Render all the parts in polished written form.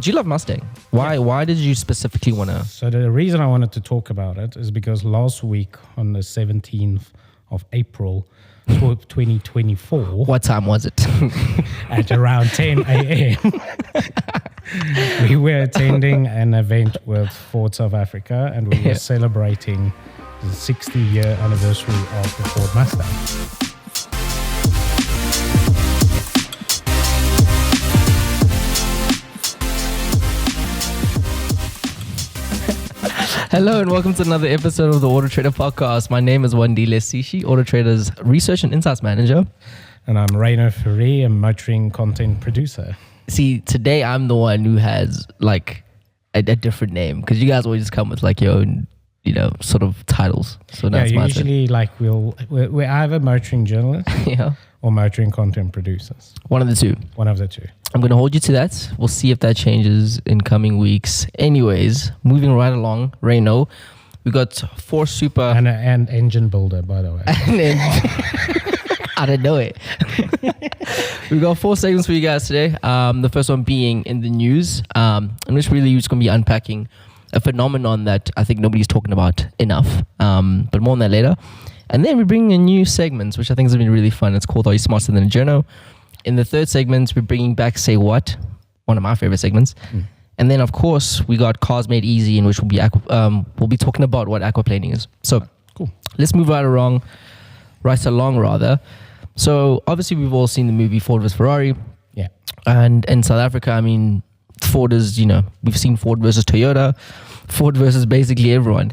you love Mustang? Why did you specifically want to? So the reason I wanted to talk about it is because last week on the 17th of April, 2024. What time was it? At around 10 a.m. we were attending an event with Ford South Africa, and we were celebrating the 60-year anniversary of the Ford Mustang. Hello and welcome to another episode of the AutoTrader Podcast. My name is Wandi and Ryno, AutoTrader's Research and Insights Manager. And I'm Ryno, a motoring content producer. See, today I'm the one who has like a different name because you guys always just come with like your own, sort of titles. So that's my usually like we're either motoring journalists or motoring content producers. One of the two. I'm going to hold you to that. We'll see if that changes in coming weeks. Anyways, moving right along, Ryno, we got 4 super... And engine builder, by the way. I didn't know it. We got 4 segments for you guys today. The first one being in the news, in which really we're just going to be unpacking a phenomenon that I think nobody's talking about enough, but more on that later. And then we're bringing in new segments, which I think has been really fun. It's called Are You Smarter Than a Journo? In the third segment, we're bringing back Say What, one of my favorite segments. And then, of course, we got Cars Made Easy, in which we'll be talking about what aquaplaning is. So cool. Let's move right along. So obviously, we've all seen the movie Ford vs. Ferrari. Yeah. And in South Africa, I mean, Ford is, we've seen Ford versus Toyota, Ford versus basically everyone.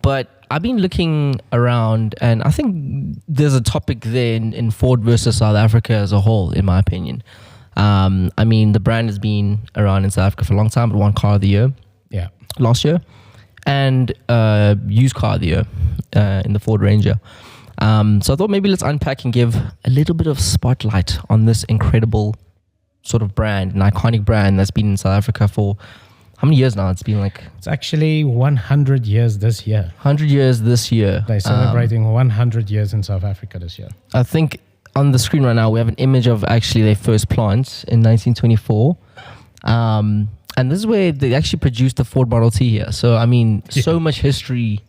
But I've been looking around, and I think there's a topic there in Ford versus South Africa as a whole, in my opinion. I mean, the brand has been around in South Africa for a long time. It won Car of the Year last year, and used Car of the Year in the Ford Ranger. So I thought maybe let's unpack and give a little bit of spotlight on this incredible sort of brand, an iconic brand that's been in South Africa for how many years now? It's been like... It's actually 100 years this year. 100 years this year. They're celebrating 100 years in South Africa this year. I think on the screen right now, we have an image of actually their first plant in 1924. And this is where they actually produced the Ford Model T here. So, I mean, so much history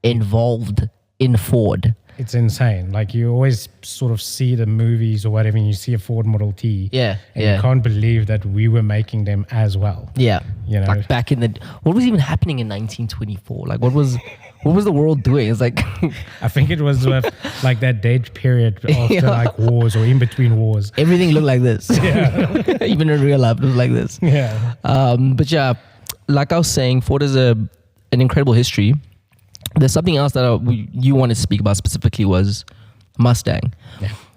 involved in Ford. It's insane. Like, you always sort of see the movies or whatever, and you see a Ford Model T. And you can't believe that we were making them as well. Like back in the... What was even happening in 1924? Like, what was the world doing? It's like... I think it was like that dead period after like wars or in between wars. Everything looked like this. Even in real life, it was like this. But yeah, like I was saying, Ford is an incredible history. There's something else that you wanted to speak about specifically was Mustang,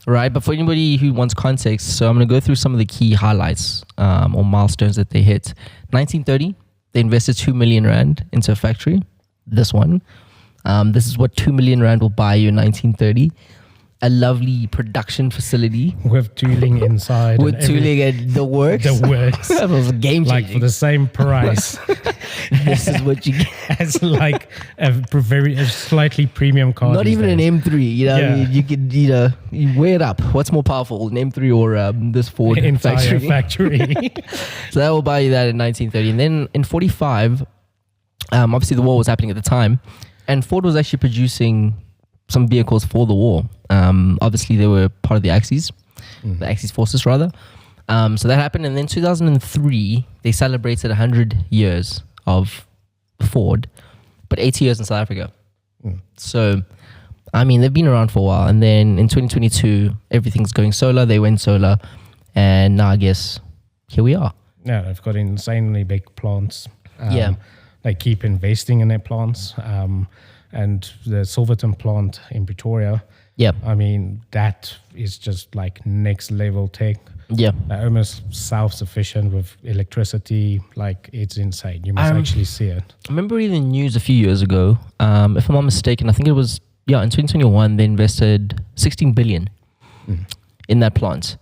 right? But for anybody who wants context, so I'm going to go through some of the key highlights or milestones that they hit. 1930, they invested 2 million rand into a factory. This one. This is what 2 million rand will buy you in 1930. A lovely production facility. With tooling inside. With tooling and the works. That was a game changing. Like for the same price. This is what you get. As like a slightly premium car. Not even an M3. You could, you weigh it up. What's more powerful, an M3 or this Ford factory? So that will buy you that in 1930. And then in 45, obviously the war was happening at the time. And Ford was actually producing some vehicles for the war. Obviously, they were part of the Axis, the Axis forces rather. So that happened. And then 2003, they celebrated 100 years of Ford, but 80 years in South Africa. So, I mean, they've been around for a while. And then in 2022, everything's going solar. They went solar. And now I guess here we are. Yeah, they've got insanely big plants. They keep investing in their plants. And the Silverton plant in Pretoria, I mean, that is just like next level tech. They're almost self-sufficient with electricity. Like, it's insane. You must actually see it. I remember reading the news a few years ago. If I'm not mistaken, I think it was, in 2021, they invested 16 billion in that plant.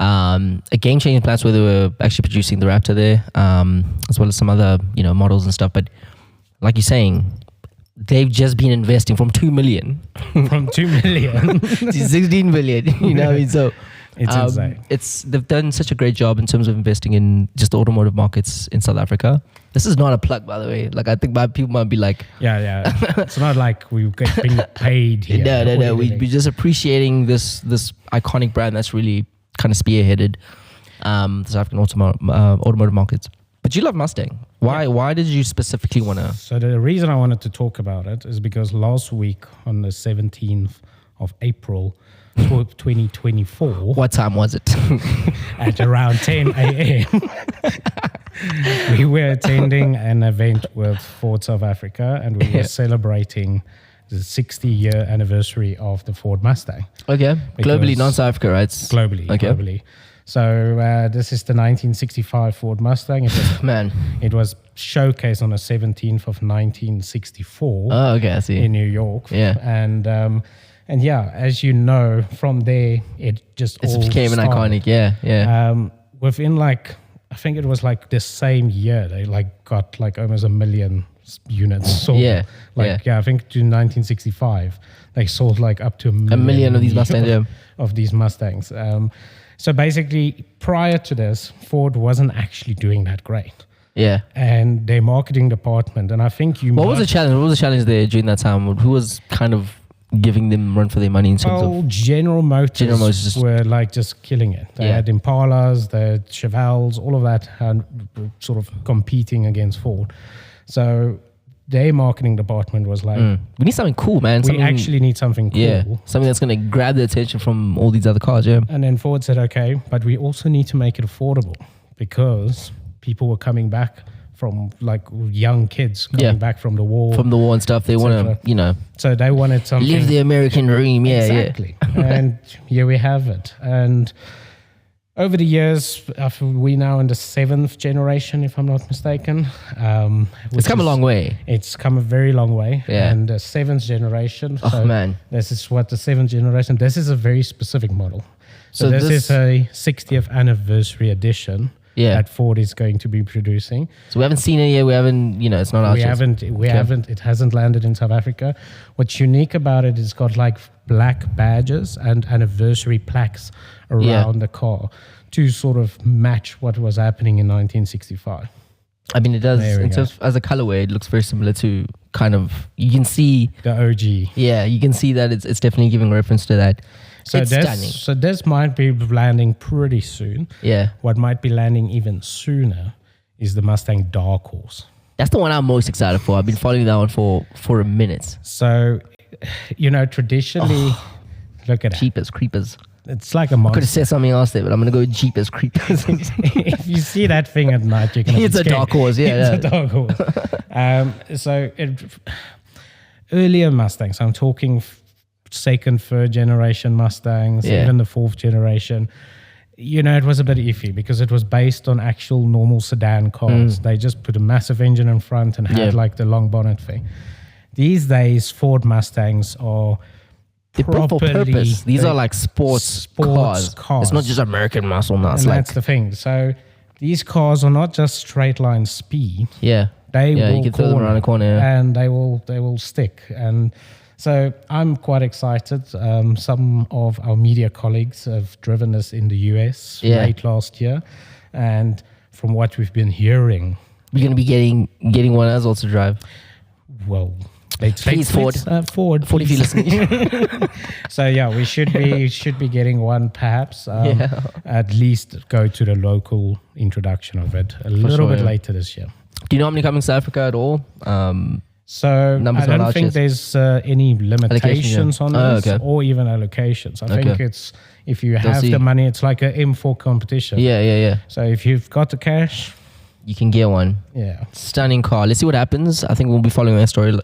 A game-changing plant where they were actually producing the Raptor there, as well as some other, models and stuff. But like you're saying, they've just been investing from 2 million to 16 billion. So It's insane. They've done such a great job in terms of investing in just the automotive markets in South Africa. This is not a plug, by the way. Like, I think people might be like, yeah. It's not like we're being paid here. No. We're just appreciating this iconic brand that's really kind of spearheaded the South African automotive markets. But you love Mustang. Why did you specifically want to? So the reason I wanted to talk about it is because last week on the 17th of April, 2024. What time was it? At around 10 a.m. We were attending an event with Ford South Africa, and we were celebrating the 60-year anniversary of the Ford Mustang. Okay. Globally, not South Africa, right? Globally. So this is the 1965 Ford Mustang. It was showcased on the 17th of 1964. Oh, okay, I see. In New York. Yeah. And yeah, as you know, from there, it became an iconic, yeah. Within I think it was the same year, they got almost 1 million units sold. I think to 1965, they sold up to 1 million of these Mustangs, of these Mustangs. So basically, prior to this, Ford wasn't actually doing that great. Yeah. And their marketing department, and I think What was the challenge? What was the challenge there during that time? Who was kind of giving them run for their money in terms of General Motors were just killing it. They had Impalas, they had Chevelles, all of that had sort of competing against Ford. So their marketing department was we need something cool, man. We actually need something cool. Yeah, something that's going to grab the attention from all these other cars, yeah. And then Ford said, okay, but we also need to make it affordable because people were coming back from young kids coming back from the war. From the war and stuff. They want to, So they wanted something. Live the American dream, exactly. And here we have it. And over the years, we're now in the 7th generation, if I'm not mistaken. It's come a long way. It's come a very long way. Yeah. And the 7th generation. Oh, man. This is the 7th generation. This is a very specific model. So this is a 60th anniversary edition. Yeah. That Ford is going to be producing. So we haven't seen it yet. We haven't, it's not out yet. We haven't. It hasn't landed in South Africa. What's unique about it is got black badges and anniversary plaques around the car to sort of match what was happening in 1965. I mean, it does. In terms as a colorway, it looks very similar to kind of. You can see the OG. Yeah, you can see that it's definitely giving reference to that. So this might be landing pretty soon. Yeah. What might be landing even sooner is the Mustang Dark Horse. That's the one I'm most excited for. I've been following that one for a minute. So, traditionally, look at Jeepers Creepers. It's like a monster. I could have said something else there, but I'm going to go Jeepers Creepers. If you see that thing at night, you're going to It's a dark horse, yeah. It's a dark horse. Earlier Mustangs, I'm talking second, third generation Mustangs, even the fourth generation, it was a bit iffy because it was based on actual normal sedan cars. They just put a massive engine in front and had the long bonnet thing. These days, Ford Mustangs are built for purpose. These are sports cars. It's not just American muscle now. That's the thing. So these cars are not just straight line speed. Yeah. You can throw them around the corner. And they will stick. And so I'm quite excited. Some of our media colleagues have driven this in the US late last year. And from what we've been hearing, we're going to be getting one as well to drive. Well, please, Ford. Ford, if you're listening. So we should be getting one perhaps. At least go to the local introduction of it a little bit later this year. Do you know how many coming to South Africa at all? So I don't think there's any limitations on this or even allocations. I think it's if you have the money, it's like an M4 competition. Yeah. So if you've got the cash, you can get one. Yeah. Stunning car. Let's see what happens. I think we'll be following that story,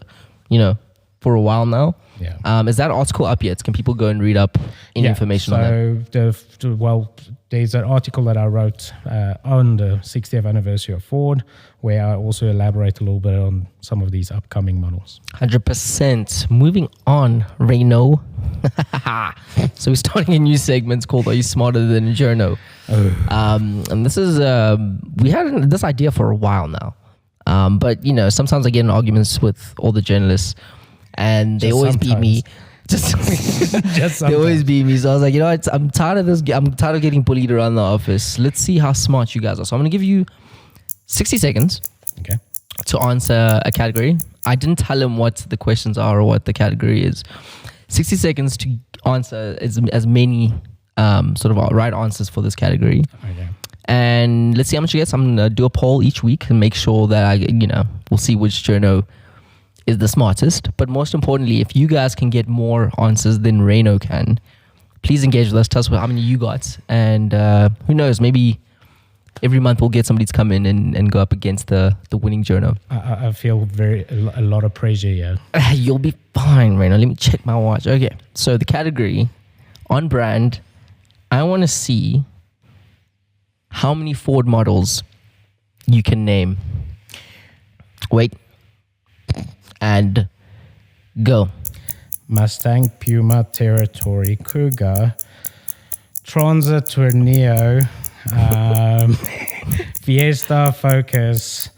for a while now. Yeah. Is that article up yet? Can people go and read up any information on that? So there's an article that I wrote on the 60th anniversary of Ford, where I also elaborate a little bit on some of these upcoming models. 100%. Moving on, Ryno. So we're starting a new segment called "Are You Smarter Than a Journo?" And this is we had this idea for a while now, but sometimes I get in arguments with all the journalists, and they always beat me Just Just they always sometimes. beat me. So I was like, you know what? I'm tired of this. I'm tired of getting bullied around the office. Let's see how smart you guys are. So I'm going to give you 60 seconds Okay. to answer a category. I didn't tell him what the questions are or what the category is. 60 seconds to answer as many sort of right answers for this category. Okay. And let's see how much you get. So I'm going to do a poll each week and make sure that we'll see which journo is the smartest. But most importantly, if you guys can get more answers than Ryno can, please engage with us. Tell us how many you got. And who knows, maybe every month we'll get somebody to come in and go up against the winning journo. I feel a lot of pressure here. You'll be fine, Ryno. Let me check my watch. Okay, so the category on brand, I want to see how many Ford models you can name. Wait. And go. Mustang, Puma, Territory, Cougar, Transit, Tornado, Fiesta, Focus,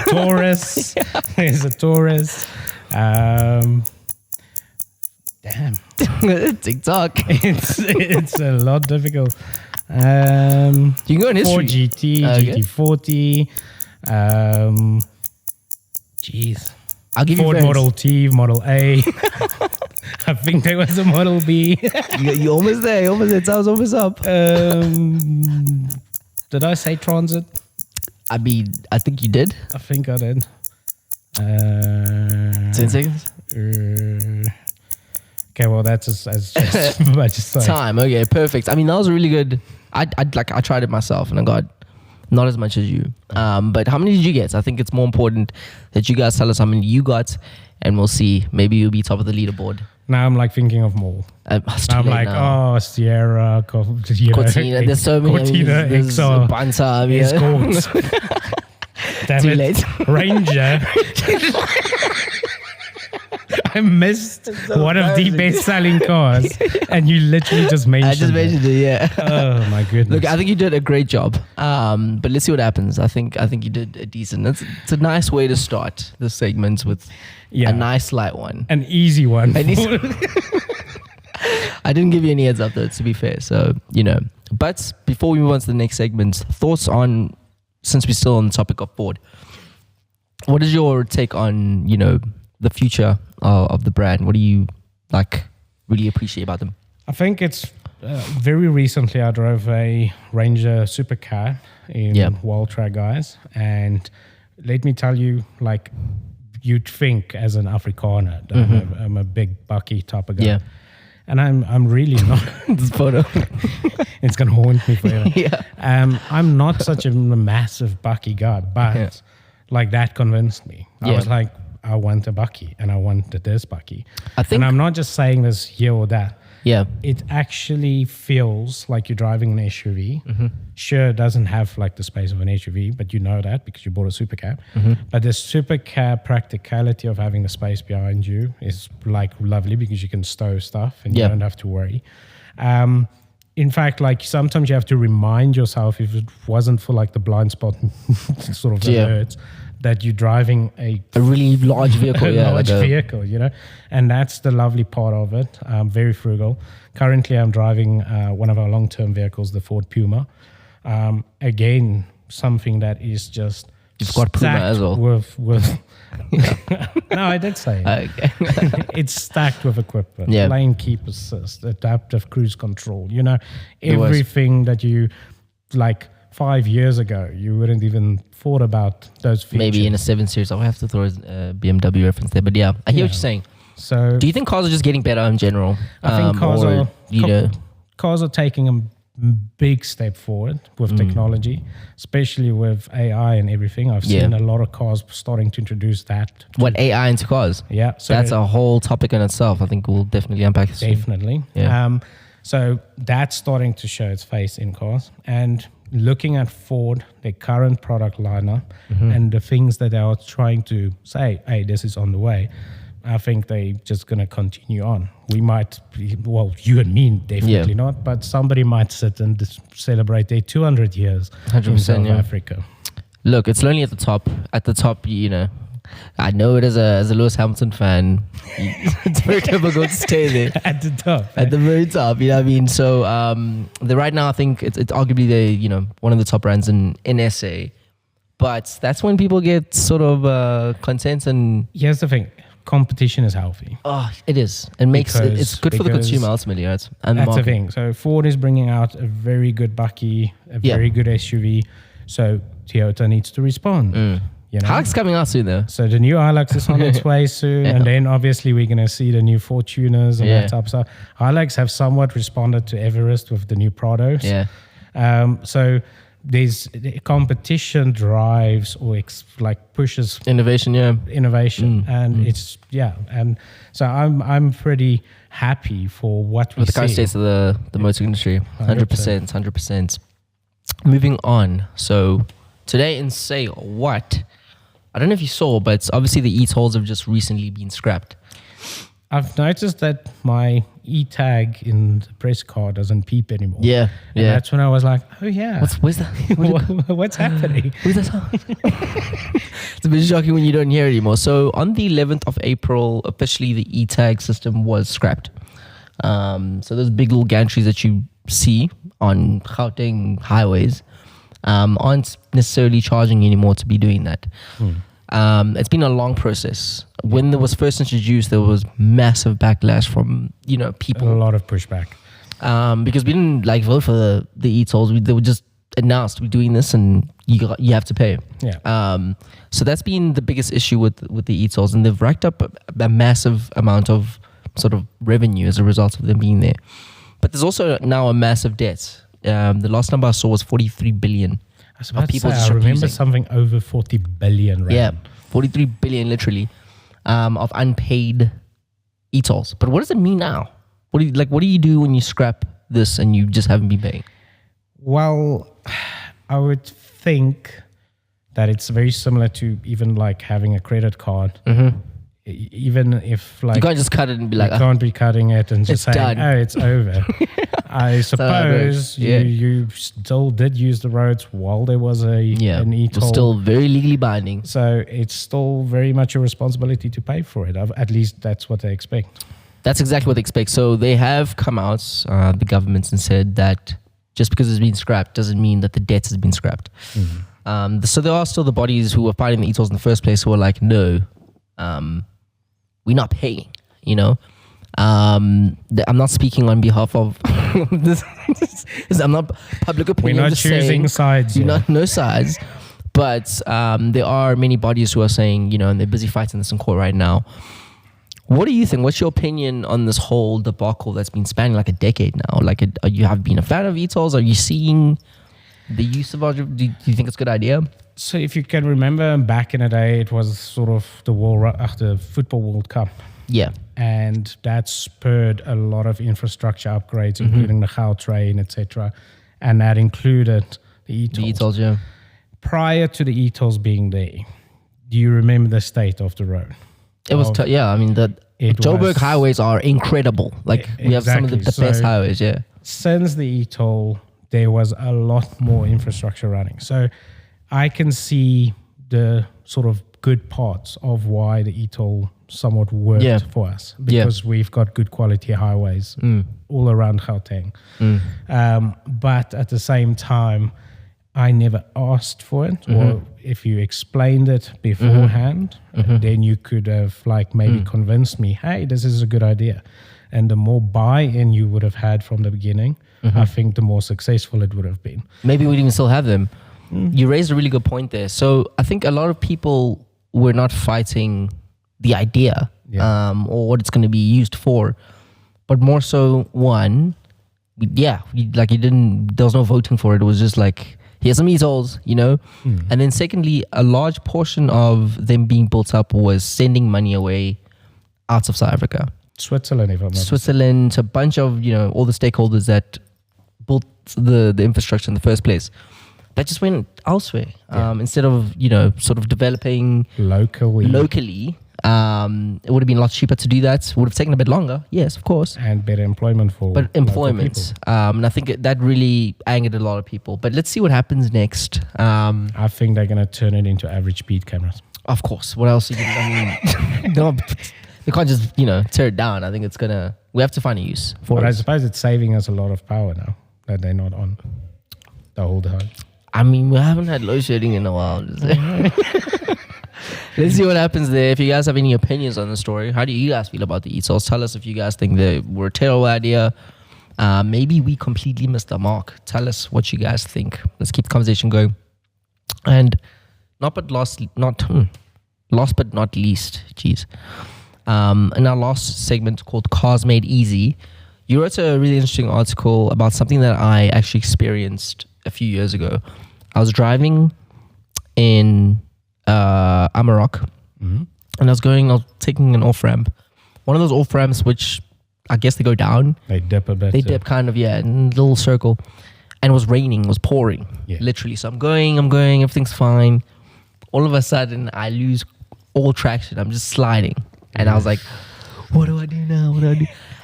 Taurus. There's a Taurus. Damn. TikTok. It's a lot difficult. You can go in history. Ford GT, Okay. GT40. Jeez. I'll give Ford you Model T, Model A. I think there was a Model B. You're almost there. You're almost there. Time's almost up. Did I say Transit? I mean, I think you did. I think I did. 10 seconds. Okay, well that's as much as Time. Okay, perfect. I mean, that was really good. I tried it myself and I got not as much as you. But how many did you get? So I think it's more important that you guys tell us how many you got, and we'll see. Maybe you'll be top of the leaderboard. Now I'm like thinking of more. I'm like, oh, Sierra, Cortina. There's so many. Cortina, there's XR, Bantam. Escort. Damn Too it. late. Ranger. I missed one of the best-selling cars, and you literally just mentioned I just mentioned it. Yeah. Oh my goodness! Look, I think you did a great job. But let's see what happens. I think you did a decent. It's a nice way to start the segments with a nice light one, an easy one. I didn't give you any heads up though, to be fair. So But before we move on to the next segment, thoughts on, since we're still on the topic of Ford, what is your take on the future of the brand? What do you really appreciate about them? I think it's very recently I drove a Ranger supercar in Wild Track, guys, and let me tell you, you'd think as an Afrikaner, I'm a big bucky type of guy. Yeah. And I'm really not. This photo. It's gonna haunt me forever. Yeah. I'm not such a massive bucky guy, but that convinced me. I was like, I want a bucky, and I wanted this bucky. And I'm not just saying this here or that. Yeah. It actually feels like you're driving an SUV. Mm-hmm. Sure, it doesn't have the space of an SUV, but you know that because you bought a supercar. Mm-hmm. But the supercar practicality of having the space behind you is lovely because you can stow stuff and you don't have to worry. In fact, sometimes you have to remind yourself, if it wasn't for the blind spot sort of alerts, that you're driving a really large vehicle. Vehicle, and that's the lovely part of it. Very frugal. Currently, I'm driving one of our long-term vehicles, the Ford Puma. Again, something that is just you've got Puma as well. With no, I did say it. Okay. It's stacked with equipment. Yeah. Lane keep assist, adaptive cruise control. Everything that you 5 years ago you wouldn't even thought about those features. Maybe in a 7 Series. I'll have to throw a BMW reference there. But I hear what you're saying. So, do you think cars are just getting better in general? I think cars are taking a big step forward with technology, especially with AI and everything. I've seen a lot of cars starting to introduce that. What, AI into cars? Yeah. So that's a whole topic in itself. I think we'll definitely unpack it. Definitely. Yeah. So that's starting to show its face in cars. And looking at Ford, their current product lineup, and the things that they are trying to say, hey, this is on the way, I think they're just going to continue on. We might, you and me definitely not, but somebody might sit and celebrate their 200 years 100%, in South Africa. Look, it's lonely at the top. At the top, I know it as a Lewis Hamilton fan. It's very difficult to stay there at the top. At the very top, you know what I mean? So right now I think it's arguably one of the top brands in SA. But that's when people get sort of content and... Here's the thing. Competition is healthy. Oh, it is. It makes it's good for the consumer ultimately, right? And that's the thing. So Ford is bringing out a very good bakkie, a very good SUV. So Toyota needs to respond. You know? Hilux coming out soon though. So the new Hilux is on its way soon. And then obviously we're going to see the new Fortuners and that type of stuff. Hilux have somewhat responded to Everest with the new Prados. Yeah. So there's competition drives or pushes innovation, and it's and so I'm pretty happy for what we see. With the current state of the motor industry, 100%. Moving on, so today in Say What, I don't know if you saw, but obviously the e-tolls have just recently been scrapped. I've noticed that my e-tag in the press car doesn't peep anymore. Yeah. And that's when I was like, oh yeah. Where's that? What's happening? Where's that sound? It's a bit shocking when you don't hear it anymore. So on the 11th of April, officially the e-tag system was scrapped. So those big little gantries that you see on Gauteng highways aren't necessarily charging you anymore to be doing that. It's been a long process. When it was first introduced, there was massive backlash from people. A lot of pushback. Because we didn't vote for the e-tolls. They were just announced we're doing this and you have to pay. Yeah. So that's been the biggest issue with the e-tolls, and they've racked up a massive amount of sort of revenue as a result of them being there. But there's also now a massive debt. The last number I saw was 43 billion. I was about to say, I remember something over 40 billion rand. Yeah, 43 billion literally of unpaid e-tolls. But what does it mean now? What do you do when you scrap this and you just haven't been paying? Well, I would think that it's very similar to even having a credit card. Even if you can't just cut it and be like, you can't be cutting it and just saying, done. oh, it's over. I suppose you still did use the roads while there was an e-toll. It was still very legally binding. So it's still very much a responsibility to pay for it. At least that's what they expect. That's exactly what they expect. So they have come out, the governments, and said that just because it's been scrapped doesn't mean that the debt has been scrapped. So there are still the bodies who were fighting the e-tolls in the first place who are like, no, we're not paying, I'm not speaking on behalf of this. I'm not public opinion. We're not choosing sides. No sides. But there are many bodies who are saying, and they're busy fighting this in court right now. What do you think? What's your opinion on this whole debacle that's been spanning a decade now? You have been a fan of e-tolls? Are you seeing the use of it? Do you think it's a good idea? So if you can remember back in the day, it was sort of the Football World Cup. Yeah. And that spurred a lot of infrastructure upgrades, including the Gautrain, etc. And that included the e-tolls. The e-tolls, yeah. Prior to the e-tolls being there, do you remember the state of the road? It was, the Joburg highways are incredible. We have some of the best highways, yeah. Since the e-toll, there was a lot more infrastructure running. So I can see the sort of good parts of why the e-toll somewhat worked for us, because we've got good quality highways all around Gauteng. But at the same time, I never asked for it, or if you explained it beforehand, then you could have maybe convinced me, hey, this is a good idea. And the more buy-in you would have had from the beginning, I think the more successful it would have been. Maybe we'd even still have them. You raised a really good point there. So I think a lot of people were not fighting the idea or what it's going to be used for, but more so there was no voting for it. It was just here's some e-tolls, And then secondly, a large portion of them being built up was sending money away out of South Africa. Switzerland, if I'm not Switzerland, a bunch of, all the stakeholders that built the infrastructure in the first place. That just went elsewhere. Instead of, sort of developing locally. It would have been a lot cheaper to do that. It would have taken a bit longer. Yes, of course. And better employment for But employment. And I think that really angered a lot of people. But let's see what happens next. I think they're going to turn it into average speed cameras. Of course. What else? No, we can't just, tear it down. I think we have to find a use for it. But I suppose it's saving us a lot of power now that they're not on the whole time. I mean, we haven't had load shedding in a while. Let's see what happens there. If you guys have any opinions on the story, how do you guys feel about the ESOLs? Tell us if you guys think they were a terrible idea. Maybe we completely missed the mark. Tell us what you guys think. Let's keep the conversation going. And last but not least, in our last segment called Cars Made Easy, you wrote a really interesting article about something that I actually experienced a few years ago. I was driving in Amarok, and I was taking an off-ramp. One of those off-ramps which I guess they go down. They dip a bit. They dip kind of, in a little circle. And it was raining, it was pouring, literally. So I'm going, everything's fine. All of a sudden, I lose all traction. I'm just sliding. And I was like, what do I do now?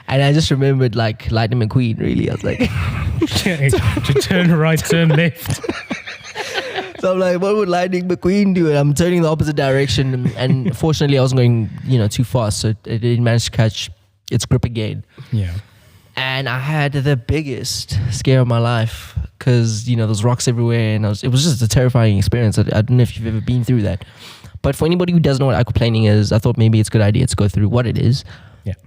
And I just remembered like Lightning McQueen, really. I was like... to turn right, turn left. So I'm like, what would Lightning McQueen do? And I'm turning the opposite direction. And fortunately, I wasn't going, too fast. So it didn't manage to catch its grip again. Yeah. And I had the biggest scare of my life because, there's rocks everywhere. And it was just a terrifying experience. I don't know if you've ever been through that. But for anybody who doesn't know what aquaplaning is, I thought maybe it's a good idea to go through what it is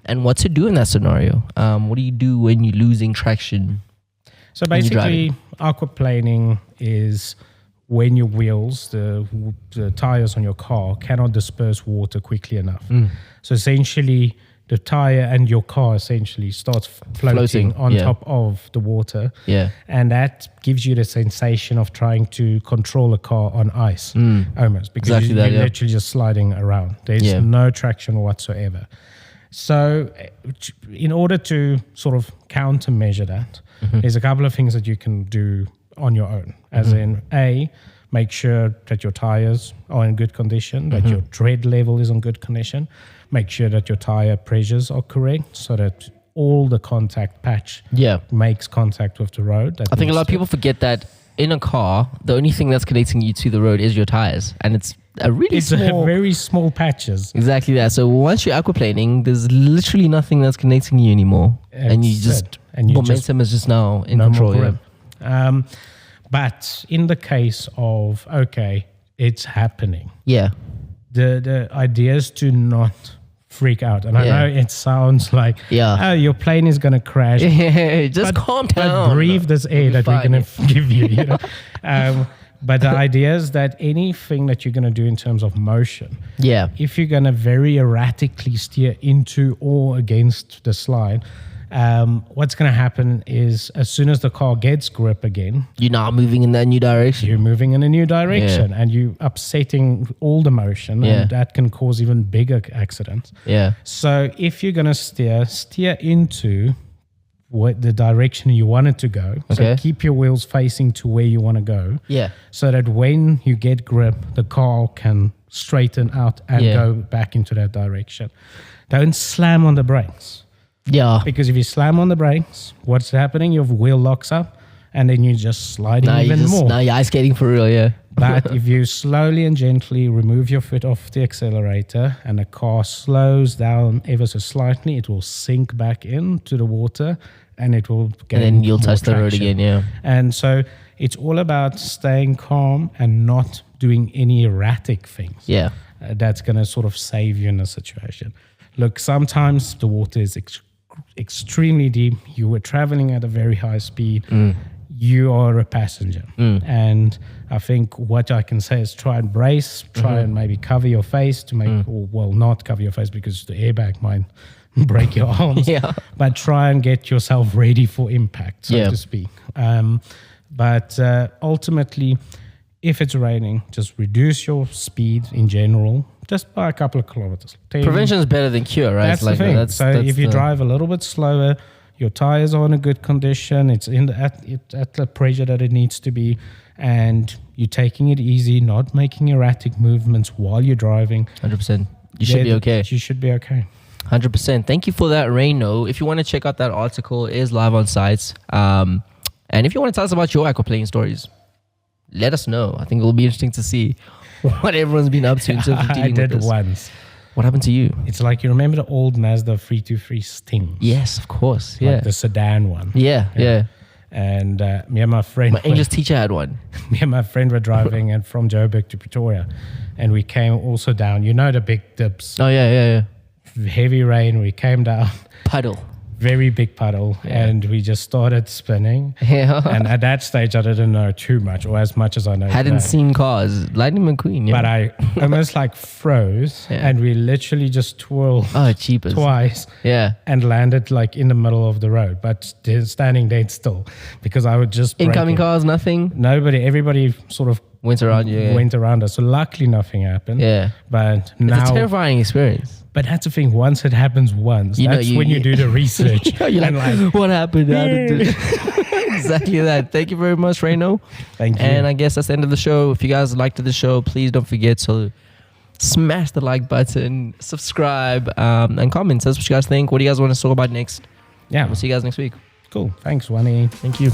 and what to do in that scenario. What do you do when you're losing traction? So basically, aquaplaning is when your wheels, the tires on your car, cannot disperse water quickly enough. So essentially, the tire and your car essentially starts floating on top of the water. Yeah. And that gives you the sensation of trying to control a car on ice almost, because you're literally just sliding around. There's no traction whatsoever. So in order to sort of countermeasure that, there's a couple of things that you can do on your own. As in, A, make sure that your tires are in good condition, that your tread level is in good condition. Make sure that your tire pressures are correct so that all the contact patch makes contact with the road. I think a lot of people forget that in a car, the only thing that's connecting you to the road is your tires. And it's very small patches. Exactly that. So once you're aquaplaning, there's literally nothing that's connecting you anymore. Momentum is just now in control. But in the case of, it's happening. Yeah. The idea is to not freak out. And I know it sounds like, your plane is going to crash. Just calm down. But breathe this air that we're going to give you. But the idea is that anything that you're going to do in terms of motion, if you're going to very erratically steer into or against the slide, what's going to happen is as soon as the car gets grip again, you're now moving in that new direction. You're moving in a new direction and you're upsetting all the motion and that can cause even bigger accidents. Yeah. So if you're going to steer into the direction you want it to go. So keep your wheels facing to where you want to go. Yeah. So that when you get grip, the car can straighten out and go back into that direction. Don't slam on the brakes. Yeah. Because if you slam on the brakes, what's happening? Your wheel locks up and then you're just sliding more. Now you're ice skating for real, But if you slowly and gently remove your foot off the accelerator and the car slows down ever so slightly, it will sink back into the water and it will gain and then you'll touch traction. The road again, And so it's all about staying calm and not doing any erratic things. Yeah. That's going to sort of save you in a situation. Look, sometimes the water is extremely deep. You were traveling at a very high speed. You are a passenger. And I think what I can say is try and brace, and maybe cover your face to make, not cover your face because the airbag might break your arms, but try and get yourself ready for impact, so to speak. But ultimately, if it's raining, just reduce your speed in general, just by a couple of kilometers. Prevention is better than cure, right? That's the thing. That's if you drive a little bit slower, your tires are in a good condition, it's at the pressure that it needs to be, and you're taking it easy, not making erratic movements while you're driving. 100%. You should be okay. You should be okay. 100%. Thank you for that, Ryno. If you want to check out that article, it is live on sites. And if you want to tell us about your aquaplaning stories, let us know. I think it will be interesting to see what everyone's been up to in terms of dealing I did with this. once. What happened to you? It's like, you remember the old Mazda 323 Sting? Yes, of course. Like the sedan one. Yeah. And me and my friend, My English teacher had one. me and my friend were driving and from Joburg to Pretoria, and we came also down. You know the big dips. Oh yeah. Heavy rain. We came down. Puddle. Very big puddle, and we just started spinning. Yeah. And at that stage, I didn't know too much, or as much as I know. Hadn't today. seen cars. Lightning McQueen. Yeah. But I almost like froze, and we literally just twirled cheapers. twice. Yeah. And landed like in the middle of the road, but standing dead still, because I would just Incoming cars, nothing. Nobody, everybody sort of Went around you. Yeah. went around us. So luckily nothing happened. Yeah. But It's now, a terrifying experience. but that's the thing. Once it happens once, You know, that's you- when you do the research. You're and like, what happened? How did exactly that. Thank you very much, Ryno. Thank you. And I guess that's the end of the show. If you guys liked the show, please don't forget to smash the like button, subscribe, and comment. Tell us what you guys think. What do you guys want to talk about next? Yeah. We'll see you guys next week. Cool. Thanks, Wandi. Thank you.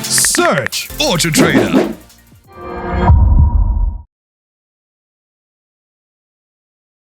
Search AutoTrader.